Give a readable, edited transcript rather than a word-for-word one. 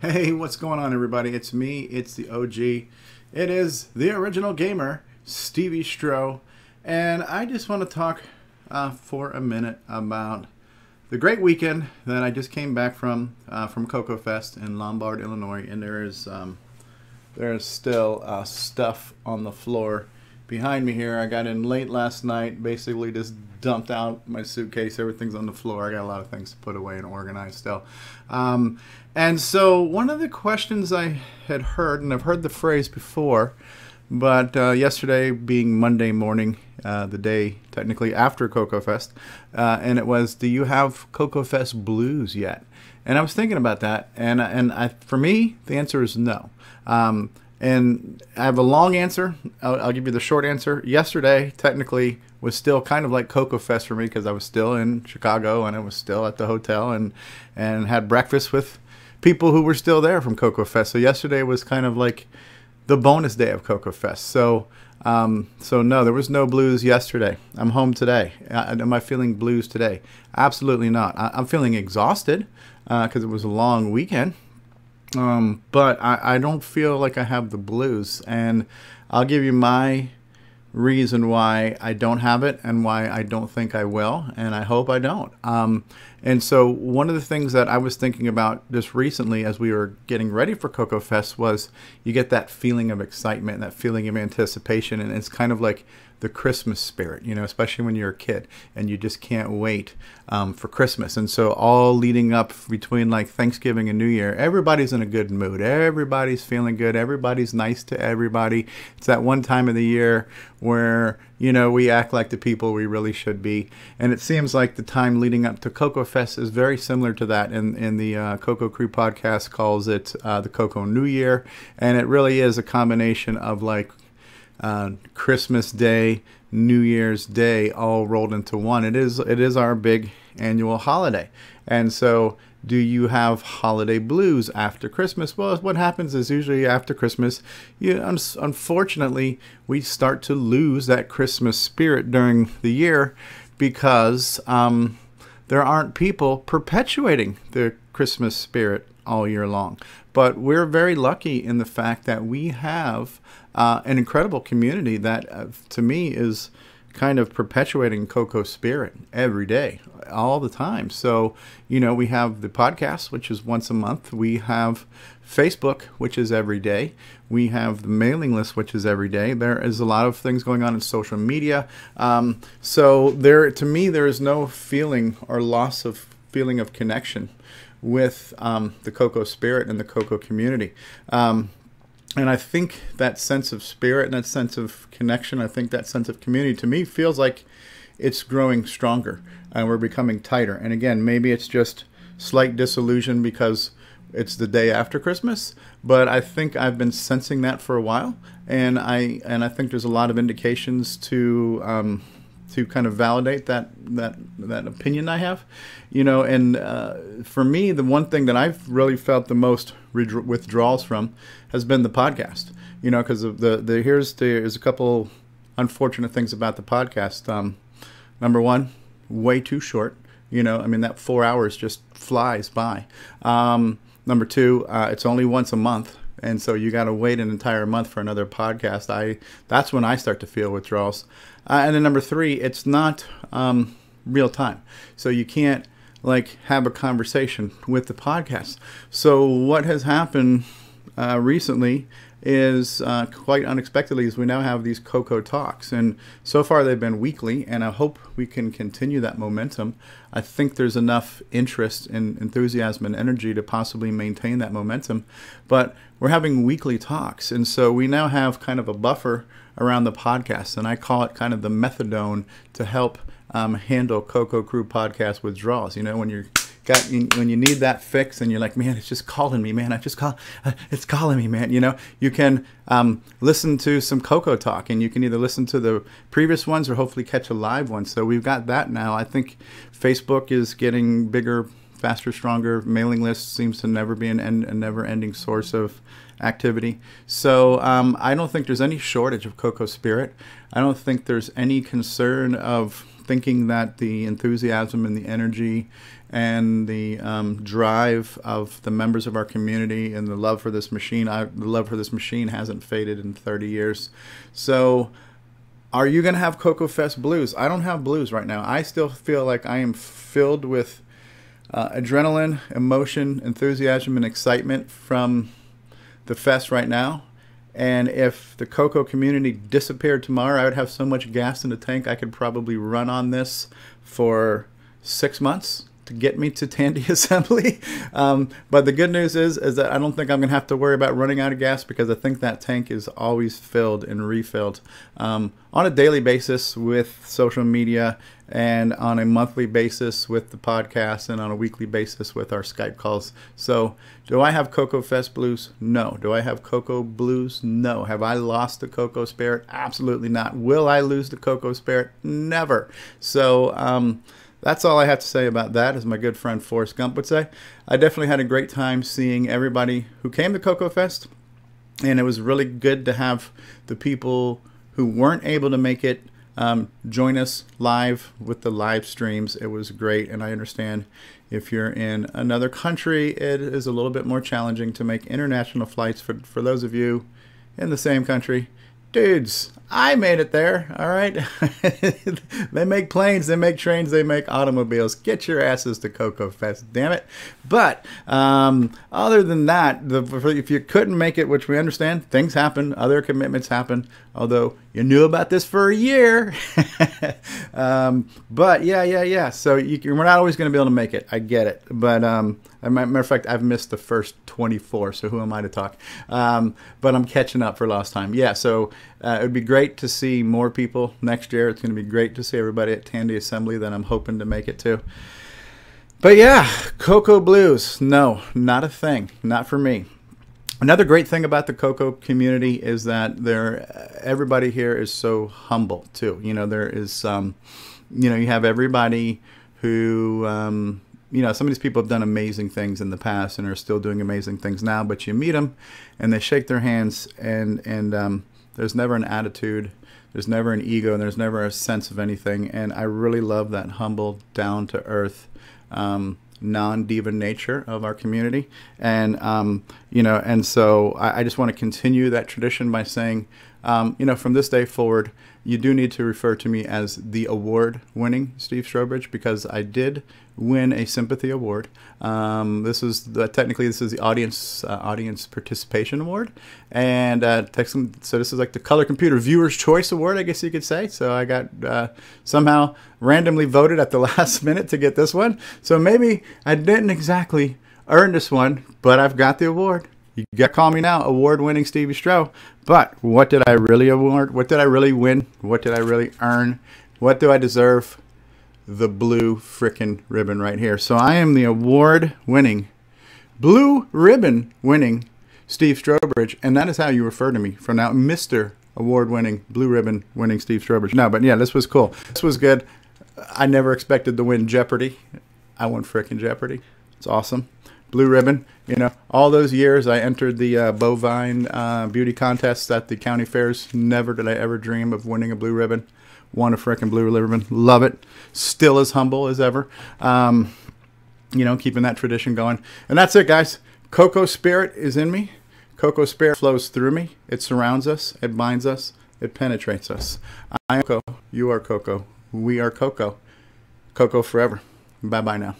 Hey, what's going on, everybody? It's me, it's the OG. It is the original gamer, Stevie Strow, and I just want to talk for a minute about the great weekend that I just came back from CoCoFEST in Lombard, Illinois, and there is still stuff on the floor behind me here. I got in late last night, basically just dumped out my suitcase. Everything's on the floor. I got a lot of things to put away and organize still. And so one of the questions I had heard, and I've heard the phrase before, but yesterday being Monday morning, the day technically after CoCoFEST, and it was, do you have CoCoFEST blues yet? And I was thinking about that, and for me, the answer is no. And I have a long answer. I'll give you the short answer. Yesterday, technically, was still kind of like CoCoFEST for me because I was still in Chicago and I was still at the hotel and had breakfast with people who were still there from CoCoFEST. So yesterday was kind of like the bonus day of CoCoFEST. So no, there was no blues yesterday. I'm home today. Am I feeling blues today? Absolutely not. I'm feeling exhausted because it was a long weekend. But I don't feel like I have the blues, and I'll give you my reason why I don't have it and why I don't think I will, and I hope I don't. And so one of the things that I was thinking about just recently as we were getting ready for CoCoFEST was you get that feeling of excitement, that feeling of anticipation, and it's kind of like the Christmas spirit, you know, especially when you're a kid and you just can't wait for Christmas. And so all leading up between like Thanksgiving and New Year, everybody's in a good mood. Everybody's feeling good. Everybody's nice to everybody. It's that one time of the year where, you know, we act like the people we really should be. And it seems like the time leading up to CoCoFEST is very similar to that. In the CoCo Crew podcast calls it the CoCo New Year. And it really is a combination of like Christmas Day, New Year's Day, all rolled into one. It is our big annual holiday. And so do you have holiday blues after Christmas? Well, what happens is usually after Christmas, unfortunately, we start to lose that Christmas spirit during the year because there aren't people perpetuating the Christmas spirit all year long. But we're very lucky in the fact that we have an incredible community that, to me, is kind of perpetuating CoCo Spirit every day, all the time. So, you know, we have the podcast, which is once a month. We have Facebook, which is every day. We have the mailing list, which is every day. There is a lot of things going on in social media. So to me, there is no feeling or loss of feeling of connection with the CoCo Spirit and the CoCo community. And I think that sense of spirit and that sense of connection, I think that sense of community, to me, feels like it's growing stronger and we're becoming tighter. And again, maybe it's just slight disillusion because it's the day after Christmas, but I think I've been sensing that for a while, and I think there's a lot of indications to kind of validate that opinion I have, you know. And for me, the one thing that I've really felt the most withdrawals from has been the podcast, you know, because of here's a couple unfortunate things about the podcast. Number one, way too short. You know, I mean, that 4 hours just flies by. Number two, it's only once a month. And so you got to wait an entire month for another podcast. That's when I start to feel withdrawals. And then number three, it's not real time. So you can't like have a conversation with the podcast. So what has happened recently is quite unexpectedly is we now have these CoCo Talks. And so far they've been weekly, and I hope we can continue that momentum. I think there's enough interest and enthusiasm and energy to possibly maintain that momentum. But we're having weekly talks, and so we now have kind of a buffer around the podcast, and I call it kind of the methadone to help handle CoCo Crew podcast withdrawals. You know, when you need that fix and you're like, man, it's just calling me, man. It's calling me, man. You know, you can listen to some CoCo Talk, and you can either listen to the previous ones or hopefully catch a live one. So we've got that now. I think Facebook is getting bigger, faster, stronger. Mailing list seems to never be a never-ending source of activity. So I don't think there's any shortage of CoCo Spirit. I don't think there's any concern of thinking that the enthusiasm and the energy and the drive of the members of our community and the love for this machine. The love for this machine hasn't faded in 30 years. So are you going to have CoCoFEST blues? I don't have blues right now. I still feel like I am filled with adrenaline, emotion, enthusiasm, and excitement from the fest right now. And if the CoCo community disappeared tomorrow, I would have so much gas in the tank I could probably run on this for 6 months to get me to Tandy Assembly. But the good news is that I don't think I'm going to have to worry about running out of gas, because I think that tank is always filled and refilled on a daily basis with social media, and on a monthly basis with the podcast, and on a weekly basis with our Skype calls. So do I have CoCoFEST blues? No. Do I have CoCo blues? No. Have I lost the CoCo Spirit? Absolutely not. Will I lose the CoCo Spirit? Never. So that's all I have to say about that, as my good friend Forrest Gump would say. I definitely had a great time seeing everybody who came to CoCoFEST, and it was really good to have the people who weren't able to make it join us live with the live streams. It was great, and I understand if you're in another country, it is a little bit more challenging to make international flights. For those of you in the same country, dudes, I made it there, all right? They make planes, they make trains, they make automobiles. Get your asses to CoCoFEST, damn it. But other than that, if you couldn't make it, which we understand, things happen, other commitments happen, although you knew about this for a year. But yeah. So we're not always going to be able to make it. I get it. But as a matter of fact, I've missed the first 24, so who am I to talk? But I'm catching up for lost time. Yeah, so it would be great to see more people next year. It's going to be great to see everybody at Tandy Assembly that I'm hoping to make it to. But yeah, CoCo blues, no, not a thing. Not for me. Another great thing about the CoCo community is that everybody here is so humble too. You know, there is, you have everybody who, some of these people have done amazing things in the past and are still doing amazing things now. But you meet them, and they shake their hands, and there's never an attitude, there's never an ego, and there's never a sense of anything. And I really love that humble, down to earth, non-diva nature of our community. And and so I just want to continue that tradition by saying, from this day forward, you do need to refer to me as the award-winning Steve Strobridge, because I did win a sympathy award. This is the audience participation award, and so this is like the Color Computer Viewers Choice Award, I guess you could say. So I got somehow randomly voted at the last minute to get this one. So maybe I didn't exactly earn this one, but I've got the award. You got to call me now, award-winning Stevie Strow. But what did I really award? What did I really win? What did I really earn? What do I deserve? The blue frickin' ribbon right here. So I am the award-winning, blue ribbon-winning Steve Strobridge, and that is how you refer to me from now, Mr. Award-winning, blue ribbon-winning Steve Strobridge. No, but yeah, this was cool. This was good. I never expected to win Jeopardy. I won frickin' Jeopardy. It's awesome. Blue ribbon, all those years I entered the bovine beauty contests at the county fairs. Never did I ever dream of winning a blue ribbon. Won a frickin' blue ribbon. Love it. Still as humble as ever. Keeping that tradition going. And that's it, guys. CoCo Spirit is in me. CoCo Spirit flows through me. It surrounds us. It binds us. It penetrates us. I am CoCo. You are CoCo. We are CoCo. CoCo forever. Bye-bye now.